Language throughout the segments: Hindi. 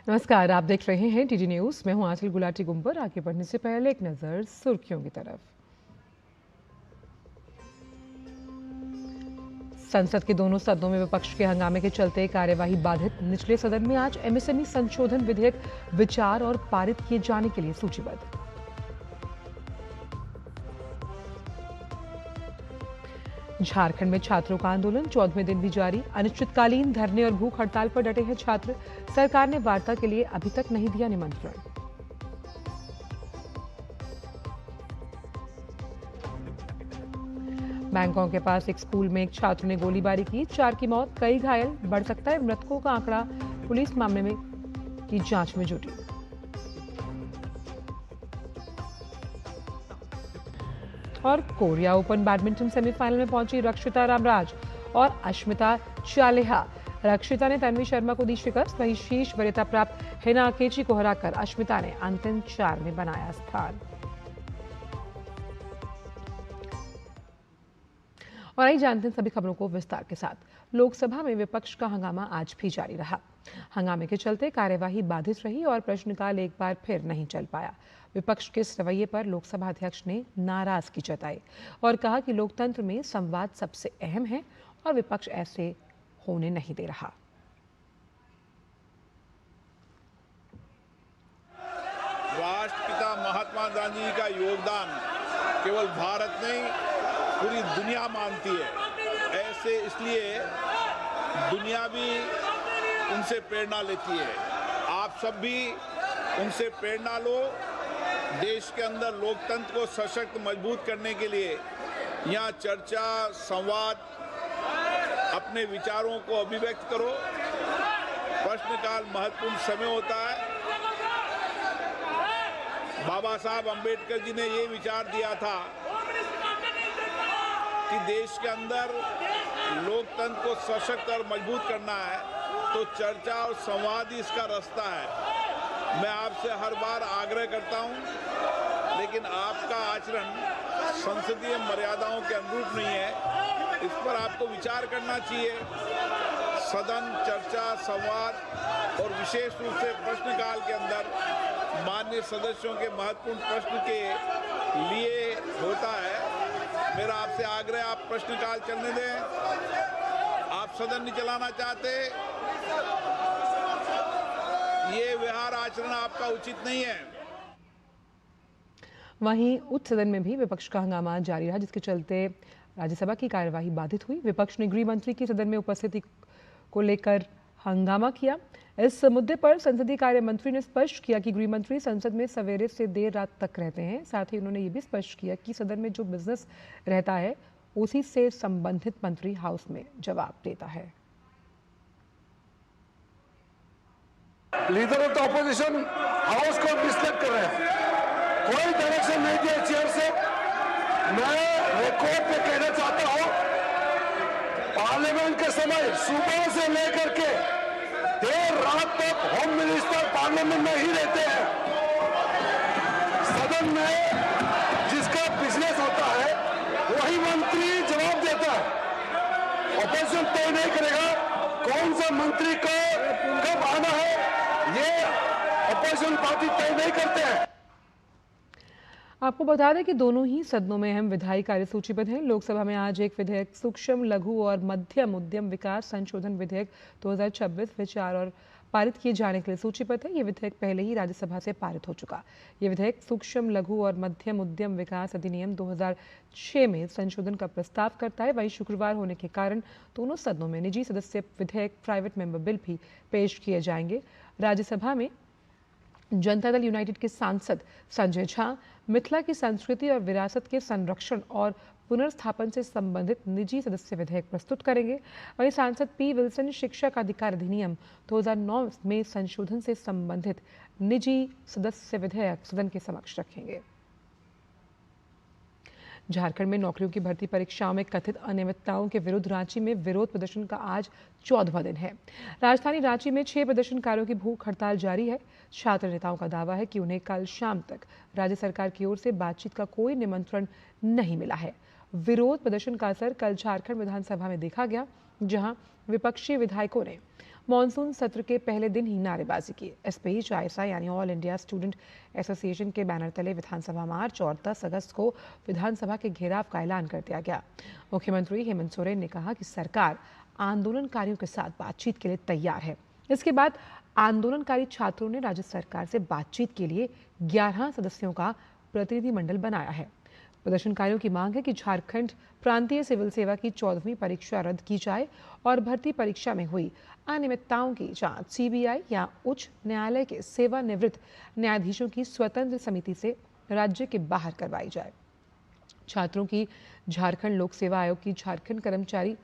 नमस्कार, आप देख रहे हैं टीडी न्यूज़। मैं हूं आंचल गुलाटी गुंबर। आगे बढ़ने से पहले एक नज़र सुर्खियों की तरफ। संसद के दोनों सदनों में विपक्ष के हंगामे के चलते कार्यवाही बाधित। निचले सदन में आज एमएसएमई संशोधन विधेयक विचार और पारित किए जाने के लिए सूचीबद्ध। झारखंड में छात्रों का आंदोलन 14वें दिन भी जारी। अनिश्चितकालीन धरने और भूख हड़ताल पर डटे हैं छात्र। सरकार ने वार्ता के लिए अभी तक नहीं दिया निमंत्रण। बैंकॉक के पास एक स्कूल में एक छात्र ने गोलीबारी की, 4 की मौत, कई घायल। बढ़ सकता है मृतकों का आंकड़ा। पुलिस मामले में की जांच में जुटी। और कोरिया ओपन बैडमिंटन सेमीफाइनल में पहुंची रक्षिता रामराज और अश्मिता चालिहा। रक्षिता ने तन्वी शर्मा को दी शिकस्त, वहीं शीर्ष वरीयता प्राप्त हिना अकेची को हराकर अश्मिता ने अंतिम 4 में बनाया स्थान। और आइए जानते हैं सभी खबरों को विस्तार के साथ। लोकसभा में विपक्ष का हंगामा आज भी जारी रहा। हंगामे के चलते कार्यवाही बाधित रही और प्रश्नकाल एक बार फिर नहीं चल पाया। विपक्ष के इस रवैये पर लोकसभा अध्यक्ष ने नाराजगी जताई और कहा कि लोकतंत्र में संवाद सबसे अहम है और विपक्ष ऐसे होने नहीं दे रहा। राष्ट्रपिता महात्मा गांधी का योगदान केवल भारत नहीं पूरी दुनिया मानती है। ऐसे इसलिए दुनिया भी उनसे प्रेरणा लेती है। आप सब भी उनसे प्रेरणा लो। देश के अंदर लोकतंत्र को सशक्त मजबूत करने के लिए यहाँ चर्चा, संवाद, अपने विचारों को अभिव्यक्त करो। प्रश्नकाल महत्वपूर्ण समय होता है। बाबा साहब अंबेडकर जी ने ये विचार दिया था कि देश के अंदर लोकतंत्र को सशक्त और मजबूत करना है तो चर्चा और संवाद ही इसका रास्ता है। मैं आपसे हर बार आग्रह करता हूं, लेकिन आपका आचरण संसदीय मर्यादाओं के अनुरूप नहीं है। इस पर आपको विचार करना चाहिए। सदन, चर्चा, संवाद और विशेष रूप से प्रश्नकाल के अंदर माननीय सदस्यों के महत्वपूर्ण प्रश्न के लिए होता है। मेरा आपसे आग्रह, आप प्रश्नकाल चलने दें। आप सदन नहीं चलाना चाहते, ये व्यवहार आचरण आपका उचित नहीं है। वहीं उच्च सदन में भी विपक्ष का हंगामा जारी रहा, जिसके चलते राज्यसभा की कार्यवाही बाधित हुई। विपक्ष ने गृह मंत्री की सदन में उपस्थिति को लेकर हंगामा किया। इस मुद्दे पर संसदीय कार्य मंत्री ने स्पष्ट किया कि गृह मंत्री संसद में सवेरे से देर रात तक रहते हैं। साथ ही उन्होंने ये भी स्पष्ट किया कि सदन में जो बिजनेस रहता है उसी से संबंधित मंत्री हाउस में जवाब देता है। Leader of the opposition house को डिस्टर्ब कर रहे हैं। कोई डायरेक्शन नहीं दिया चेयर से। मैं रिकॉर्ड पे कहना चाहता हूं, पार्लियामेंट के समय सुबह से लेकर के देर रात तक होम मिनिस्टर पार्लियामेंट में ही रहते हैं। सदन में जिसका बिजनेस होता है वही मंत्री जवाब देता है। ऑपोजिशन तय नहीं करेगा कौन सा मंत्री को कब आना है, ये अपोजिशन पार्टी तय नहीं करते हैं। आपको बता दें कि दोनों ही सदनों में अहम विधायी कार्य सूचीबद्ध हैं। लोकसभा में आज एक विधेयक सूक्ष्म, लघु और मध्यम उद्यम विकास संशोधन विधेयक 2026 विचार और पारित किए जाने के लिए सूचीबद्ध है। ये विधेयक पहले ही राज्यसभा से पारित हो चुका। ये विधेयक सूक्ष्म, लघु और मध्यम उद्यम विकास अधिनियम 2006 में संशोधन का प्रस्ताव करता है। वहीं शुक्रवार होने के कारण दोनों सदनों में निजी सदस्य विधेयक, प्राइवेट मेंबर बिल भी पेश किए जाएंगे। राज्यसभा में जनता दल यूनाइटेड के सांसद संजय झा मिथिला की संस्कृति और विरासत के संरक्षण और पुनर्स्थापन से संबंधित निजी सदस्य विधेयक प्रस्तुत करेंगे। वहीं सांसद पी विल्सन शिक्षा का अधिकार अधिनियम 2009 में संशोधन से संबंधित निजी सदस्य विधेयक सदन के समक्ष रखेंगे। झारखंड में नौकरियों की भर्ती परीक्षाओं में कथित अनियमितताओं के विरुद्ध रांची में विरोध प्रदर्शन का आज 14वां दिन है। राजधानी रांची में 6 प्रदर्शनकारियों की भूख हड़ताल जारी है। छात्र नेताओं का दावा है कि उन्हें कल शाम तक राज्य सरकार की ओर से बातचीत का कोई निमंत्रण नहीं मिला है। विरोध प्रदर्शन का असर कल झारखंड विधानसभा में देखा गया, जहां विपक्षी विधायकों ने मॉनसून सत्र के पहले दिन ही नारेबाजी की। इस बीच आईएसआई यानी ऑल इंडिया स्टूडेंट एसोसिएशन के बैनर तले विधानसभा मार्च और 10 अगस्त को विधानसभा के घेराव का ऐलान कर दिया गया। मुख्यमंत्री हेमंत सोरेन ने कहा कि सरकार आंदोलनकारियों के साथ बातचीत के लिए तैयार है। इसके बाद आंदोलनकारी छात्रों ने राज्य सरकार से बातचीत के लिए 11 सदस्यों का प्रतिनिधिमंडल बनाया है। प्रदर्शनकारियों की मांग है कि झारखंड प्रांतीय सिविल सेवा की 14वीं परीक्षा रद्द की जाए और भर्ती परीक्षा में हुई अनियमितताओं की जांच सीबीआई या उच्च न्यायालय के सेवानिवृत्त न्यायाधीशों की स्वतंत्र समिति से राज्य के बाहर करवाई जाए। छात्रों की झारखंड लोक सेवा आयोग की झारखंड कर्मचारी।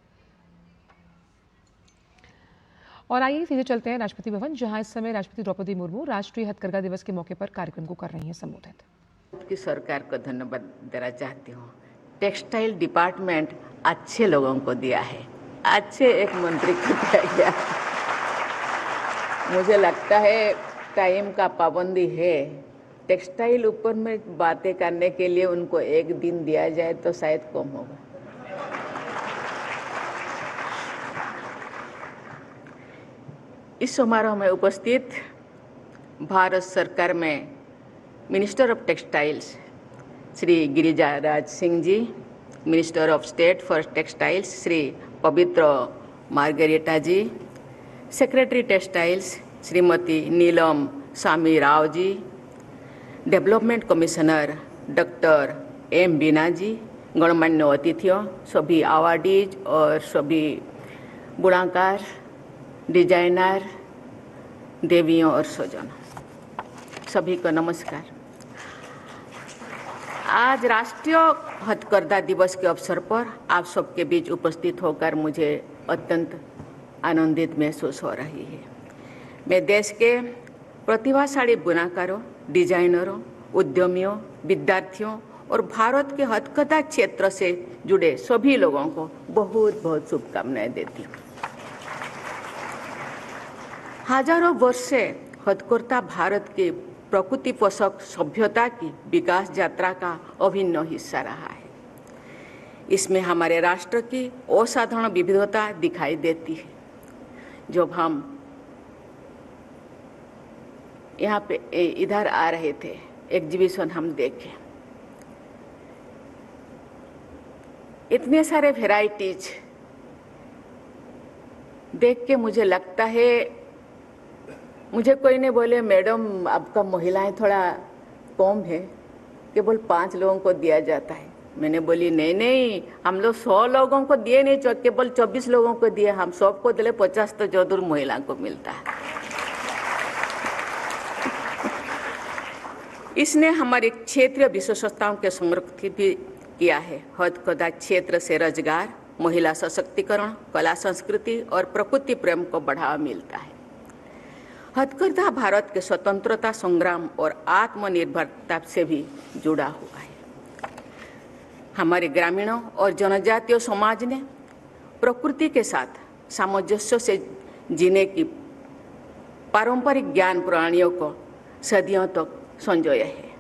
और आइए सीधे चलते हैं राष्ट्रपति भवन, जहां इस समय राष्ट्रपति द्रौपदी मुर्मू राष्ट्रीय हथकरघा दिवस के मौके पर कार्यक्रम को कर रही हैं संबोधित। की सरकार को धन्यवाद देना चाहती हूँ। टेक्सटाइल डिपार्टमेंट अच्छे लोगों को दिया है, अच्छे एक मंत्री को दिया गया। मुझे लगता है टाइम का पाबंदी है। टेक्सटाइल ऊपर में बातें करने के लिए उनको एक दिन दिया जाए तो शायद कम होगा। इस समारोह में उपस्थित भारत सरकार में minister of textiles Shri Giriraj Singh ji, minister of state for textiles Shri Pabitra Margherita ji, secretary textiles Shrimati Neelam Shami Rao ji, development commissioner doctor M Beena ji, गणमान्य अतिथियों, सभी अवार्डीज और सभी बुनाकार, डिजाइनर, देवियों और स्वजनों, सभी को नमस्कार। आज राष्ट्रीय हथकरघा दिवस के अवसर पर आप सबके बीच उपस्थित होकर मुझे अत्यंत आनंदित महसूस हो रही है। मैं देश के प्रतिभाशाली बुनाकारों, डिजाइनरों, उद्यमियों, विद्यार्थियों और भारत के हथकरघा क्षेत्र से जुड़े सभी लोगों को बहुत बहुत शुभकामनाएं देती हूँ। हजारों वर्ष से हथकरघा भारत के प्रकृति पोषक सभ्यता की विकास यात्रा का अभिन्न हिस्सा रहा है। इसमें हमारे राष्ट्र की असाधारण विविधता दिखाई देती है। जब हम यहाँ पे इधर आ रहे थे, एग्जीबिशन हम देखे, इतने सारे वेराइटीज देख के मुझे लगता है, मुझे कोई ने बोले मैडम आपका महिलाएं थोड़ा कम है, केवल 5 लोगों को दिया जाता है। मैंने बोली नहीं नहीं, हम लोग 100 लोगों को दिए नहीं, केवल 24 लोगों को दिए, हम सबको दिले 50 तो जरूर महिला को मिलता है। इसने हमारे क्षेत्रीय विशेषताओं के संरक्षित भी किया है। हथकरघा क्षेत्र से रोजगार, महिला सशक्तिकरण, कला संस्कृति और प्रकृति प्रेम को बढ़ावा मिलता है। हथकरघा भारत के स्वतंत्रता संग्राम और आत्मनिर्भरता से भी जुड़ा हुआ है। हमारे ग्रामीणों और जनजातीय समाज ने प्रकृति के साथ सामंजस्य से जीने की पारंपरिक ज्ञान प्रणालियों को सदियों तक संजोया है।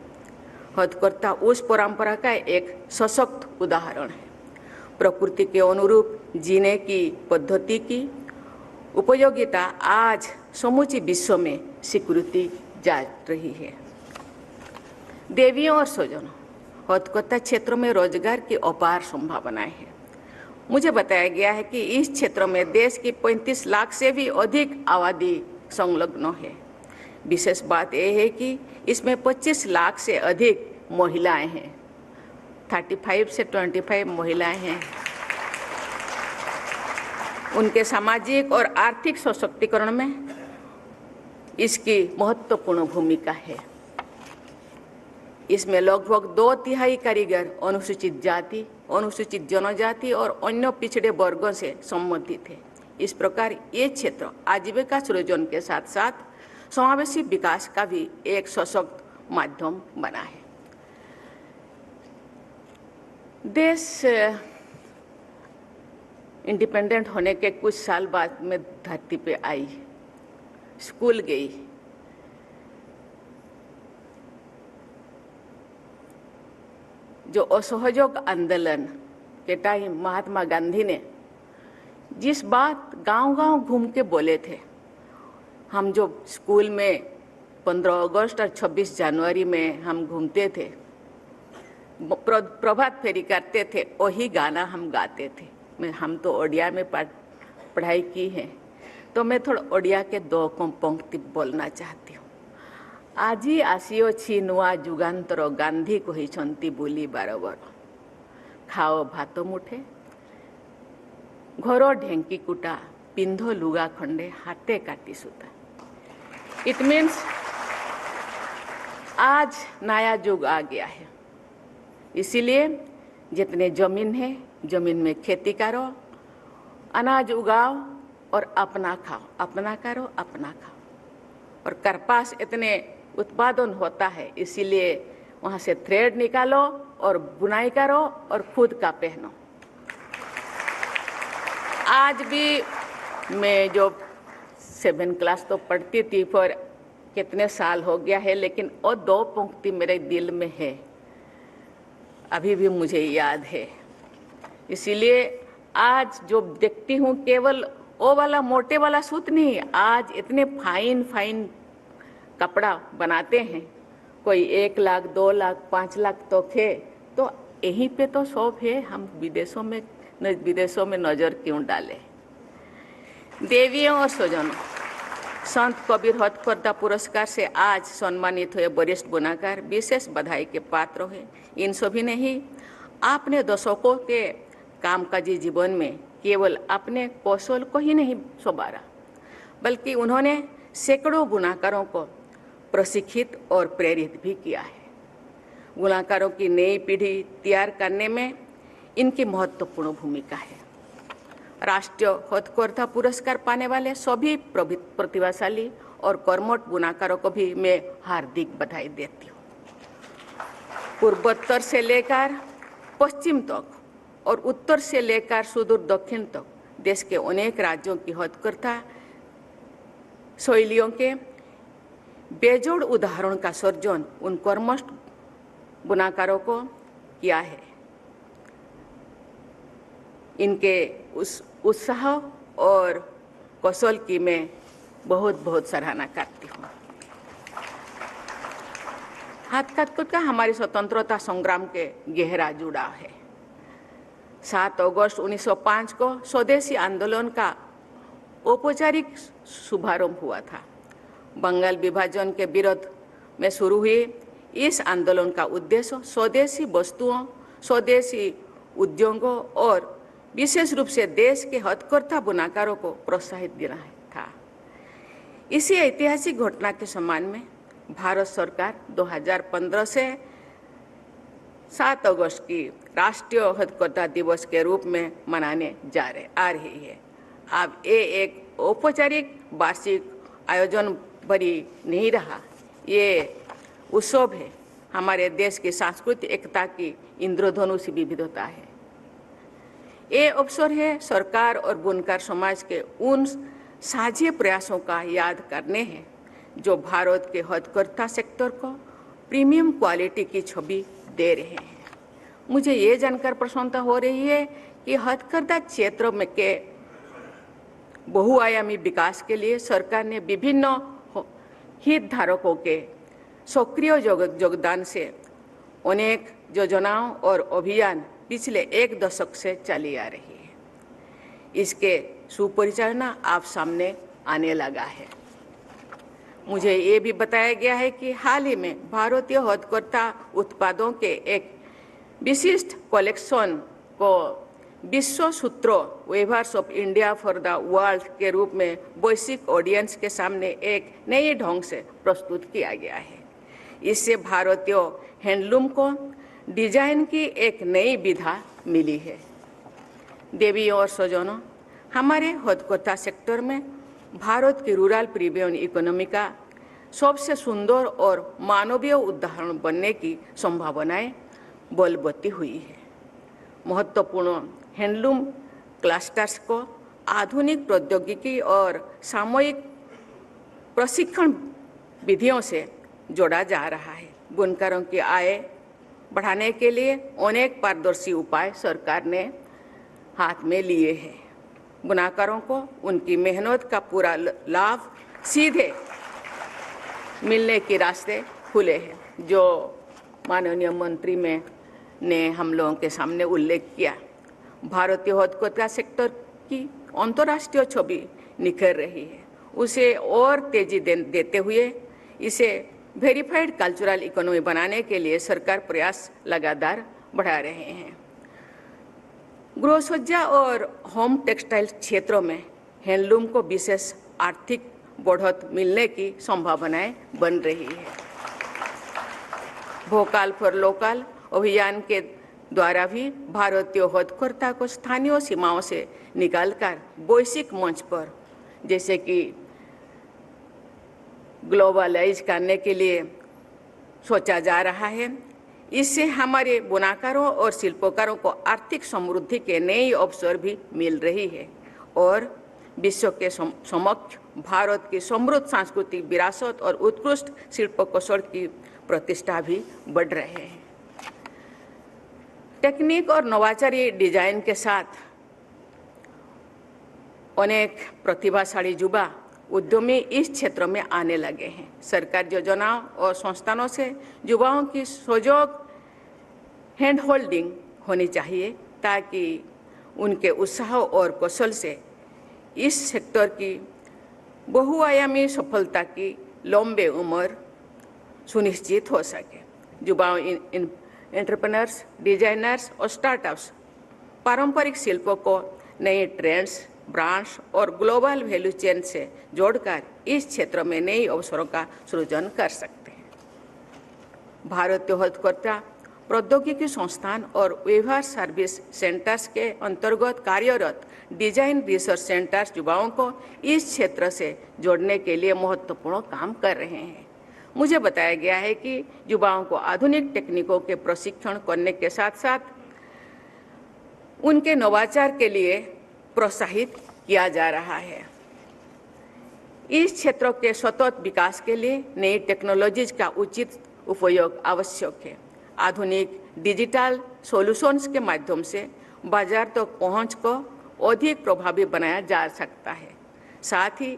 हथकरघा उस परंपरा का एक सशक्त उदाहरण है। प्रकृति के अनुरूप जीने की पद्धति की उपयोगिता आज समूचे विश्व में स्वीकृति जा रही है। देवियों और स्वजनों, हथकरघा क्षेत्र में रोजगार की अपार संभावनाएं हैं। मुझे बताया गया है कि इस क्षेत्र में देश की 35 लाख से भी अधिक आबादी संलग्न है। विशेष बात यह है कि इसमें 25 लाख से अधिक महिलाएं हैं, 35 से 25 महिलाएं हैं। उनके सामाजिक और आर्थिक सशक्तिकरण में इसकी महत्वपूर्ण भूमिका है। इसमें लगभग 2/3 कारीगर अनुसूचित जाति, अनुसूचित जनजाति और अन्य पिछड़े वर्गों से संबंधित है। इस प्रकार ये क्षेत्र आजीविका सृजन के साथ साथ समावेशी विकास का भी एक सशक्त माध्यम बना है। देश इंडिपेंडेंट होने के कुछ साल बाद मैं धरती पे आई, स्कूल गई। जो असहयोग आंदोलन के टाइम महात्मा गांधी ने जिस बात गांव-गांव घूम के बोले थे, हम जो स्कूल में 15 अगस्त और 26 जनवरी में हम घूमते थे, प्रभात फेरी करते थे, वही गाना हम गाते थे। हम तो ओडिया में पढ़ाई की है, तो मैं थोड़ा ओडिया के 2 पंक्ति बोलना चाहती हूँ। आजी आसीअछि नुआ जुगान्तर गांधी कहिछन्ति बोली बारबर, खाओ भात मुठे घर ढेंकी कुटा, पिंधो लुगा खंडे हाथे काटी सूता। इट मीन्स आज नया युग आ गया है, इसीलिए जितने जमीन है, जमीन में खेती करो, अनाज उगाओ और अपना खाओ, अपना करो अपना खाओ। और कपास इतने उत्पादन होता है, इसीलिए वहाँ से थ्रेड निकालो और बुनाई करो और खुद का पहनो। आज भी मैं जो 7 क्लास तो पढ़ती थी, पर कितने साल हो गया है, लेकिन वो 2 पंक्ति मेरे दिल में है, अभी भी मुझे याद है। इसीलिए आज जो देखती हूँ, केवल वो वाला मोटे वाला सूत नहीं, आज इतने फाइन फाइन कपड़ा बनाते हैं। कोई 1 लाख 2 लाख 5 लाख तो थे, तो यहीं पे तो शौक है। हम विदेशों में नजर क्यों डालें। देवियों और स्वजनों, संत कबीर हथकरघा पुरस्कार से आज सम्मानित हुए वरिष्ठ बुनाकार विशेष बधाई के पात्र हुए। इन सभी ने ही आपने दशकों के कामकाजी जीवन में केवल अपने कौशल को ही नहीं संवारा, बल्कि उन्होंने सैकड़ों बुनाकारों को प्रशिक्षित और प्रेरित भी किया है। बुनाकारों की नई पीढ़ी तैयार करने में इनकी महत्वपूर्ण भूमिका है। राष्ट्रीय हथकरघा पुरस्कार पाने वाले सभी प्रतिभाशाली और कर्मठ बुनाकारों को भी मैं हार्दिक बधाई देती हूँ। पूर्वोत्तर से लेकर पश्चिम तक और उत्तर से लेकर सुदूर दक्षिण तक देश के अनेक राज्यों की हथकरघा शैलियों के बेजोड़ उदाहरण का सर्जन उन कर्मठ बुनाकारों को किया है। इनके उस उत्साह और कौशल की मैं बहुत बहुत सराहना करती हूँ। हथकरघा का हमारी स्वतंत्रता संग्राम के गहरा जुड़ाव है। 7 अगस्त 1905 को स्वदेशी आंदोलन का औपचारिक शुभारंभ हुआ था। बंगाल विभाजन के विरोध में शुरू हुए इस आंदोलन का उद्देश्य स्वदेशी वस्तुओं, स्वदेशी उद्योगों और विशेष रूप से देश के हथकरघा बुनाकारों को प्रोत्साहित देना था। इसी ऐतिहासिक घटना के सम्मान में भारत सरकार 2015 से 7 अगस्त की राष्ट्रीय हथकरघा दिवस के रूप में मनाने आ रही है। अब ये एक औपचारिक वार्षिक आयोजन भरी नहीं रहा, ये उत्सव है। हमारे देश की सांस्कृतिक एकता की इंद्रधनुष विविधता है। ये अवसर है सरकार और बुनकर समाज के उन साझे प्रयासों का याद करने हैं जो भारत के हथकरघा सेक्टर को प्रीमियम क्वालिटी की छवि दे रहे हैं। मुझे ये जानकर प्रसन्नता हो रही है कि हथकरघा क्षेत्र में के बहुआयामी विकास के लिए सरकार ने विभिन्न हितधारकों के सक्रिय योगदान से अनेक योजनाओं और अभियान पिछले 1 दशक से चली आ रही है। इसके सुपरिचालना आप सामने आने लगा है। मुझे ये भी बताया गया है कि हाल ही में भारतीय हथकरघा उत्पादों के एक विशिष्ट कलेक्शन को विश्व सूत्रों weavers of India for the world के रूप में वैश्विक ऑडियंस के सामने एक नए ढंग से प्रस्तुत किया गया है। इससे भारतीय हैंडलूम को डिजाइन की एक नई विधा मिली है। देवियों और स्वजनों, हमारे हथकरघा सेक्टर में भारत की रूरल प्रीमियम इकोनॉमी का सबसे सुंदर और मानवीय उदाहरण बनने की संभावनाएं बलवती हुई है। महत्वपूर्ण हैंडलूम क्लस्टर्स को आधुनिक प्रौद्योगिकी और सामूहिक प्रशिक्षण विधियों से जोड़ा जा रहा है। बुनकरों की आय बढ़ाने के लिए अनेक पारदर्शी उपाय सरकार ने हाथ में लिए हैं। बुनाकारों को उनकी मेहनत का पूरा लाभ सीधे मिलने के रास्ते खुले हैं, जो माननीय मंत्री ने हम लोगों के सामने उल्लेख किया। भारतीय हथकरघा सेक्टर की अंतर्राष्ट्रीय छवि निखर रही है। उसे और तेजी देते हुए इसे वेरीफाइड कल्चरल इकोनॉमी बनाने के लिए सरकार प्रयास लगातार बढ़ा रहे हैं। गृहसज्जा और होम टेक्सटाइल क्षेत्रों में हैंडलूम को विशेष आर्थिक बढ़त मिलने की संभावनाएं बन रही है। वोकल फॉर लोकल अभियान के द्वारा भी भारतीय हथकरघा को स्थानीय सीमाओं से निकालकर वैश्विक मंच पर, जैसे कि ग्लोबलाइज करने के लिए सोचा जा रहा है। इससे हमारे बुनाकारों और शिल्पकारों को आर्थिक समृद्धि के नए अवसर भी मिल रही है और विश्व के समक्ष भारत की समृद्ध सांस्कृतिक विरासत और उत्कृष्ट शिल्प कौशल की प्रतिष्ठा भी बढ़ रहे हैं। टेक्निक और नवाचारी डिजाइन के साथ अनेक प्रतिभाशाली युवा उद्यमी इस क्षेत्र में आने लगे हैं। सरकार योजनाओं और संस्थानों से युवाओं की सजग हैंड होल्डिंग होनी चाहिए ताकि उनके उत्साह और कौशल से इस सेक्टर की बहुआयामी सफलता की लंबे उम्र सुनिश्चित हो सके। युवाओं एंटरप्रेन्योर्स, डिजाइनर्स और स्टार्टअप्स पारंपरिक शिल्पों को नए ट्रेंड्स, ब्रांड्स और ग्लोबल वैल्यू चेन से जोड़कर इस क्षेत्र में नए अवसरों का सृजन कर सकते हैं। भारतीय हथकरघा प्रौद्योगिकी संस्थान और व्यवहार सर्विस सेंटर्स के अंतर्गत कार्यरत डिजाइन रिसर्च सेंटर्स युवाओं को इस क्षेत्र से जोड़ने के लिए महत्वपूर्ण काम कर रहे हैं। मुझे बताया गया है कि युवाओं को आधुनिक तकनीकों के प्रशिक्षण करने के साथ साथ उनके नवाचार के लिए प्रोत्साहित किया जा रहा है। इस क्षेत्र के सतत विकास के लिए नई टेक्नोलॉजीज का उचित उपयोग आवश्यक है। आधुनिक डिजिटल सॉल्यूशंस के माध्यम से बाजार तक पहुंच को अधिक प्रभावी बनाया जा सकता है। साथ ही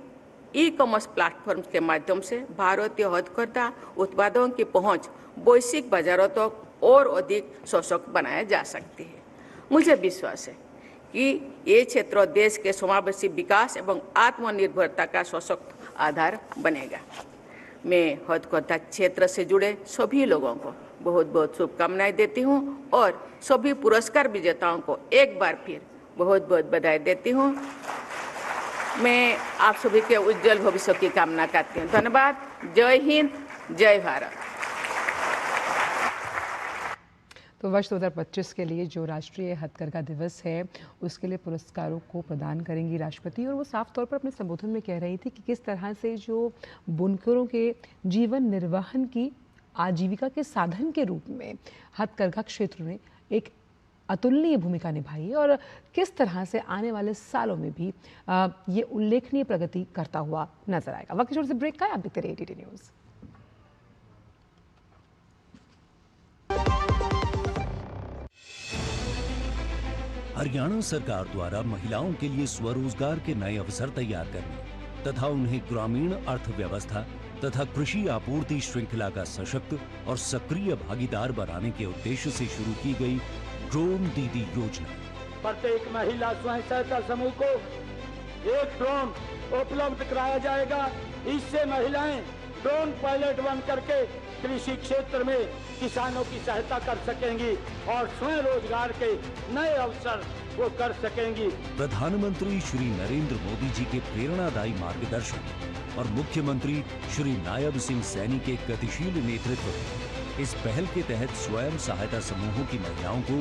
ई कॉमर्स प्लेटफॉर्म के माध्यम से भारतीय हथकरघा उत्पादों की पहुंच वैश्विक बाजारों तक और अधिक सशक्त बनाया जा सकती है। मुझे विश्वास है कि ये क्षेत्र देश के समावेशी विकास एवं आत्मनिर्भरता का सशक्त आधार बनेगा। मैं हथकरघा क्षेत्र से जुड़े सभी लोगों को बहुत बहुत शुभकामनाएं देती हूं और सभी पुरस्कार विजेताओं को एक बार फिर बहुत बहुत बधाई देती हूं। मैं आप सभी के उज्जवल भविष्य की कामना करती हूं। धन्यवाद। जय हिंद, जय भारत। तो वर्ष 2025 के लिए जो राष्ट्रीय हथकरघा दिवस है उसके लिए पुरस्कारों को प्रदान करेंगी राष्ट्रपति, और वो साफ तौर पर अपने संबोधन में कह रही थी कि किस तरह से जो बुनकरों के जीवन निर्वहन की आजीविका के साधन के रूप में हथकरघा क्षेत्र ने एक अतुलनीय भूमिका निभाई है और किस तरह से आने वाले सालों में भी ये उल्लेखनीय प्रगति करता हुआ नजर आएगा। वक्त छोटे से ब्रेक का, आप देखते रहिए ATT न्यूज़। हरियाणा सरकार द्वारा महिलाओं के लिए स्वरोजगार के नए अवसर तैयार करने तथा उन्हें ग्रामीण अर्थव्यवस्था तथा कृषि आपूर्ति श्रृंखला का सशक्त और सक्रिय भागीदार बनाने के उद्देश्य से शुरू की गई ड्रोन दीदी योजना। प्रत्येक महिला स्वयं सहायता समूह को एक ड्रोन उपलब्ध कराया जाएगा। इससे महिलाएं ड्रोन पायलट बन करके कृषि क्षेत्र में किसानों की सहायता कर सकेंगी और स्वयं रोजगार के नए अवसर वो कर सकेंगी। प्रधानमंत्री श्री नरेंद्र मोदी जी के प्रेरणादायी मार्गदर्शन और मुख्यमंत्री श्री नायब सिंह सैनी के गतिशील नेतृत्व में इस पहल के तहत स्वयं सहायता समूहों की महिलाओं को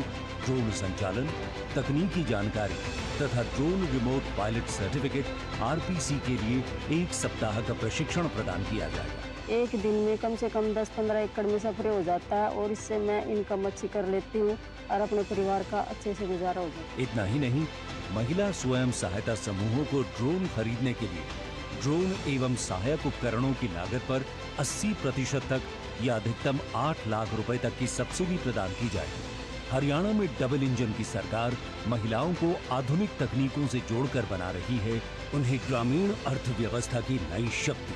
ड्रोन संचालन, तकनीकी जानकारी तथा drone remote pilot certificate RPC के लिए 1 सप्ताह का प्रशिक्षण प्रदान किया जाएगा। एक दिन में कम से कम 10-15 एकड़ में सफर हो जाता है और इससे मैं इनकम अच्छी कर लेती हूँ और अपने परिवार का अच्छे से गुजारा हो जाता है। इतना ही नहीं, महिला स्वयं सहायता समूहों को ड्रोन खरीदने के लिए ड्रोन एवं सहायक उपकरणों की लागत पर 80% तक या अधिकतम 8 लाख रुपए तक की सब्सिडी प्रदान की जाएगी। हरियाणा में डबल इंजन की सरकार महिलाओं को आधुनिक तकनीकों से जोड़कर बना रही है उन्हें ग्रामीण अर्थव्यवस्था की नई शक्ति।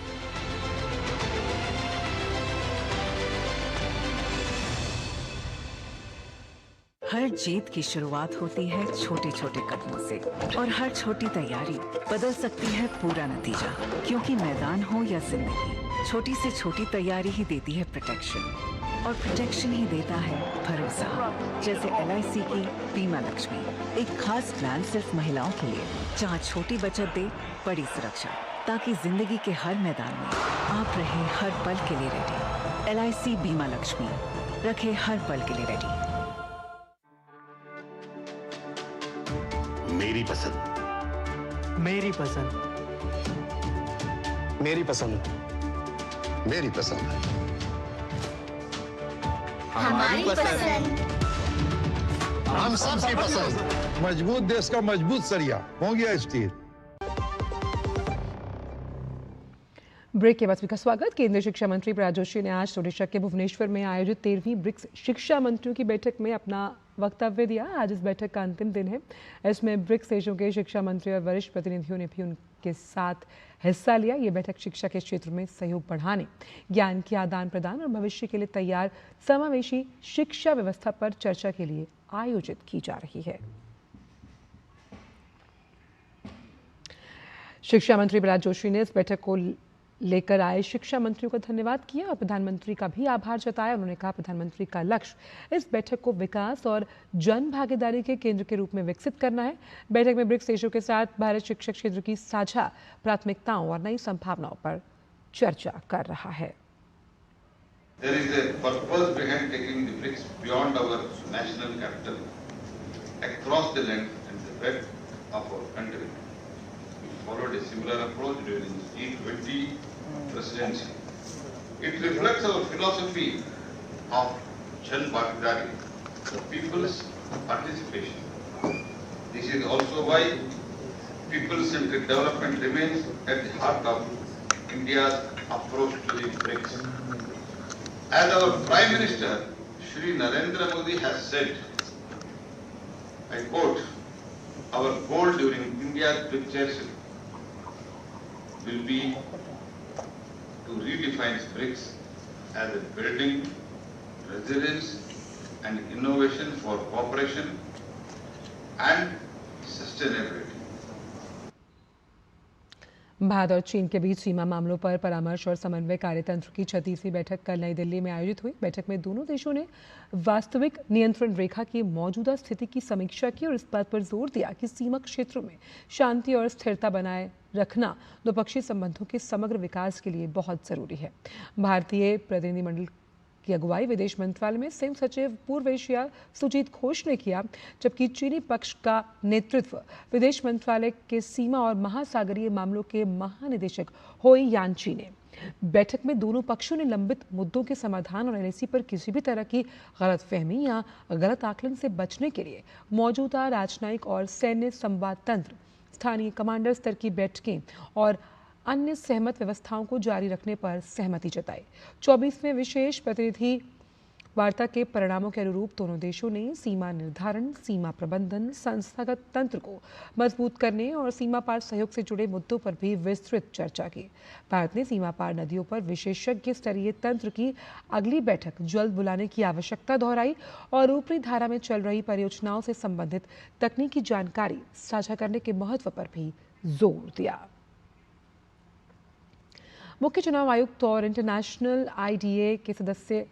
हर जीत की शुरुआत होती है छोटे छोटे कदमों से और हर छोटी तैयारी बदल सकती है पूरा नतीजा। क्योंकि मैदान हो या जिंदगी, छोटी से छोटी तैयारी ही देती है प्रोटेक्शन, और प्रोटेक्शन ही देता है भरोसा। जैसे LIC की बीमा लक्ष्मी, एक खास प्लान सिर्फ महिलाओं के लिए, जहां छोटी बचत दे बड़ी सुरक्षा, ताकि जिंदगी के हर मैदान में आप रहे हर पल के लिए रेडी। LIC बीमा लक्ष्मी, रखे हर पल के लिए रेडी। मेरी पसंद, मेरी पसंद, मेरी पसंद, मेरी पसंद, हमारी पसंद, हम सबकी पसंद। मजबूत देश का मजबूत सरिया हो गया स्टील। ब्रेक के बाद का स्वागत। केंद्रीय शिक्षा मंत्री प्रह्लाद जोशी ने आज ओडिशा के भुवनेश्वर में आयोजित 13वीं ब्रिक्स शिक्षा मंत्रियों की बैठक में अपना वक्तव्य दिया। आज इस बैठक का अंतिम दिन है। इसमें ब्रिक्स देशों के शिक्षा मंत्री और वरिष्ठ प्रतिनिधियों ने भी उनके साथ हिस्सा लिया। ये बैठक शिक्षा के क्षेत्र में सहयोग बढ़ाने, ज्ञान के आदान प्रदान और भविष्य के लिए तैयार समावेशी शिक्षा व्यवस्था पर चर्चा के लिए आयोजित की जा रही है। शिक्षा मंत्री प्रह्लाद जोशी ने इस बैठक को लेकर आए शिक्षा मंत्रियों का धन्यवाद किया और प्रधानमंत्री का भी आभार जताया। उन्होंने कहा प्रधानमंत्री का लक्ष्य इस बैठक को विकास और जन भागीदारी के केंद्र के रूप में विकसित करना है। बैठक में ब्रिक्स देशों के साथ भारत शिक्षा क्षेत्र की साझा प्राथमिकताओं और नई संभावनाओं पर चर्चा कर रहा है। There is a purpose behind taking the BRICS beyond our national capital, across the length and the breadth of our country. Followed a similar approach during G20 presidency. It reflects our philosophy of Jan Bhagidari, the people's participation. This is also why people-centric development remains at the heart of India's approach to the BRICS. As our Prime Minister, Shri Narendra Modi has said, I quote, our goal during India's BRICS chairship will be to redefine BRICS as a building resilience and innovation for cooperation and sustainability. Bharat और चीन के बीच सीमा मामलों पर परामर्श और समन्वय कार्यतंत्र की 36वीं बैठक कल नई दिल्ली में आयोजित हुई। बैठक में दोनों देशों ने वास्तविक नियंत्रण रेखा की मौजूदा स्थिति की समीक्षा की और इस बात पर जोर दिया कि सीमा क्षेत्रों में शांति और स्थिरता बनाए रखना द्विपक्षीय संबंधों के समग्र विकास के लिए बहुत जरूरी है। भारतीय प्रतिनिधिमंडल की अगुवाई विदेश मंत्रालय में संयुक्त सचिव पूर्व एशिया सुजीत घोष ने किया, जबकि चीनी पक्ष का नेतृत्व विदेश मंत्रालय के सीमा और महासागरीय मामलों के महानिदेशक होई यानची ने। बैठक में दोनों पक्षों ने लंबित मुद्दों के समाधान और LAC पर किसी भी तरह की गलतफहमी या गलत आकलन से बचने के लिए मौजूदा राजनयिक और सैन्य संवाद तंत्र, स्थानीय कमांडर स्तर की बैठकें और अन्य सहमत व्यवस्थाओं को जारी रखने पर सहमति जताई। 24वें विशेष प्रतिनिधि वार्ता के परिणामों के अनुरूप दोनों देशों ने सीमा निर्धारण, सीमा प्रबंधन, संस्थागत तंत्र को मजबूत करने और सीमा पार सहयोग से जुड़े मुद्दों पर भी विस्तृत चर्चा की। भारत ने सीमा पार नदियों पर विशेषज्ञ स्तरीय तंत्र की अगली बैठक जल्द बुलाने की आवश्यकता दोहराई और ऊपरी धारा में चल रही परियोजनाओं से संबंधित तकनीकी जानकारी साझा करने के महत्व पर भी जोर दिया। मुख्य चुनाव आयुक्त और इंटरनेशनल IDA के सदस्य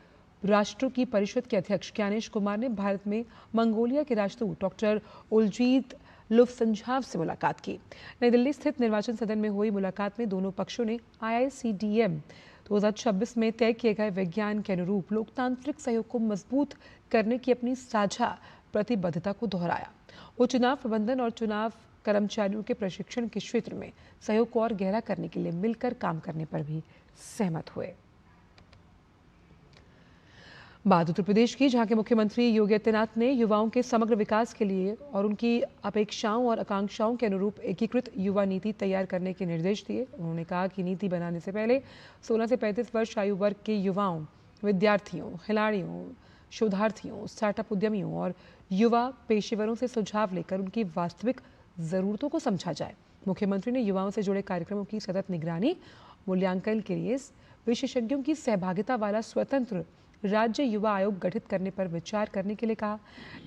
राष्ट्रों की परिषद के अध्यक्ष ज्ञानेश कुमार ने भारत में मंगोलिया के राजदूत डॉक्टर उलजीत लुफ्संजाव से मुलाकात की। नई दिल्ली स्थित निर्वाचन सदन में हुई मुलाकात में दोनों पक्षों ने IICDM 2026 में तय किए गए विज्ञान के अनुरूप लोकतांत्रिक सहयोग को मजबूत करने की अपनी साझा प्रतिबद्धता को दोहराया। वो चुनाव प्रबंधन और चुनाव कर्मचारियों के प्रशिक्षण के क्षेत्र में सहयोग को और गहरा करने के लिए मिलकर काम करने पर भी सहमत हुए। बात उत्तर प्रदेश की, जहां के मुख्यमंत्री योगी आदित्यनाथ ने युवाओं के समग्र विकास के लिए और उनकी अपेक्षाओं और आकांक्षाओं के अनुरूप एकीकृत युवा नीति तैयार करने के निर्देश दिए। उन्होंने कहा कि नीति बनाने से पहले 16 से 35 वर्ष आयु वर्ग के युवाओं, विद्यार्थियों, खिलाड़ियों, शोधार्थियों, स्टार्टअप उद्यमियों और युवा पेशेवरों से सुझाव लेकर उनकी वास्तविक जरूरतों को समझा जाए। मुख्यमंत्री ने युवाओं से जुड़े कार्यक्रमों की सतत निगरानी, मूल्यांकन के लिए विशेषज्ञों की सहभागिता वाला स्वतंत्र राज्य युवा आयोग गठित करने पर विचार करने के लिए कहा।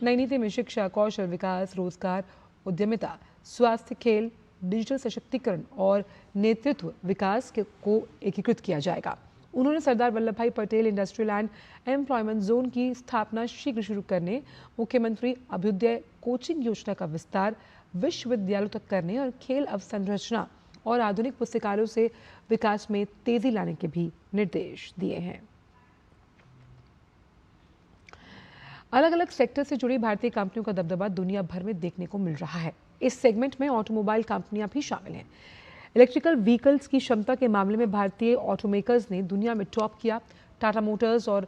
नई नीति में शिक्षा, कौशल विकास, रोजगार, उद्यमिता, स्वास्थ्य, खेल, डिजिटल सशक्तिकरण और नेतृत्व विकास को एकीकृत किया जाएगा। उन्होंने सरदार वल्लभ भाई Patel industrial and employment zone की स्थापना शीघ्र शुरू करने, मुख्यमंत्री अभ्युदय कोचिंग योजना का विस्तार विश्वविद्यालयों तक करने और खेल अवसंरचना और आधुनिक पुस्तकालयों से विकास में तेजी लाने के भी निर्देश दिए हैं। अलग अलग सेक्टर से जुड़ी भारतीय कंपनियों का दबदबा दुनिया भर में देखने को मिल रहा है। इस सेगमेंट में ऑटोमोबाइल कंपनियां भी शामिल हैं। इलेक्ट्रिकल व्हीकल्स की क्षमता के मामले में भारतीय ऑटोमेकर्स ने दुनिया में टॉप किया। टाटा मोटर्स और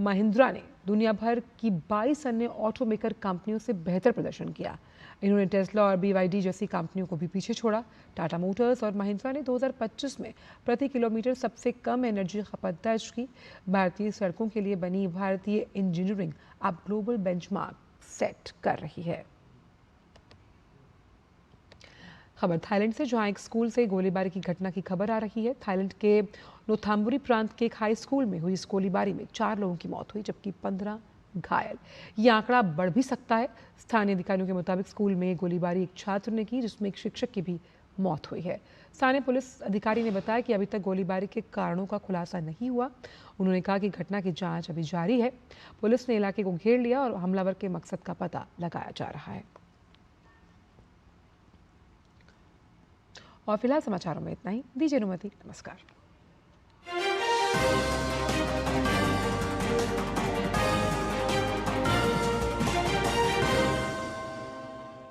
महिंद्रा ने दुनिया भर की 22 अन्य ऑटोमेकर कंपनियों से बेहतर प्रदर्शन किया। इन्होंने टेस्ला और BYD जैसी कंपनियों को भी पीछे छोड़ा। टाटा मोटर्स और महिंद्रा ने 2025 में प्रति किलोमीटर सबसे कम एनर्जी खपत दर्ज की। भारतीय सड़कों के लिए बनी भारतीय इंजीनियरिंग अब ग्लोबल बेंचमार्क सेट कर रही है। खबर थाईलैंड से, जहां एक स्कूल से गोलीबारी की घटना की खबर आ रही है। थाईलैंड के नोथाम्बुरी प्रांत के एक हाई स्कूल में हुई इस गोलीबारी में 4 लोगों की मौत हुई, जबकि 15 घायल। ये आंकड़ा बढ़ भी सकता है। स्थानीय अधिकारियों के मुताबिक स्कूल में गोलीबारी एक छात्र ने की, जिसमें एक शिक्षक की भी मौत हुई है। स्थानीय पुलिस अधिकारी ने बताया कि अभी तक गोलीबारी के कारणों का खुलासा नहीं हुआ। उन्होंने कहा कि घटना की जांच अभी जारी है। पुलिस ने इलाके को घेर लिया और हमलावर के मकसद का पता लगाया जा रहा है। और फिलहाल समाचारों में इतना ही। दीजिए अनुमति। नमस्कार।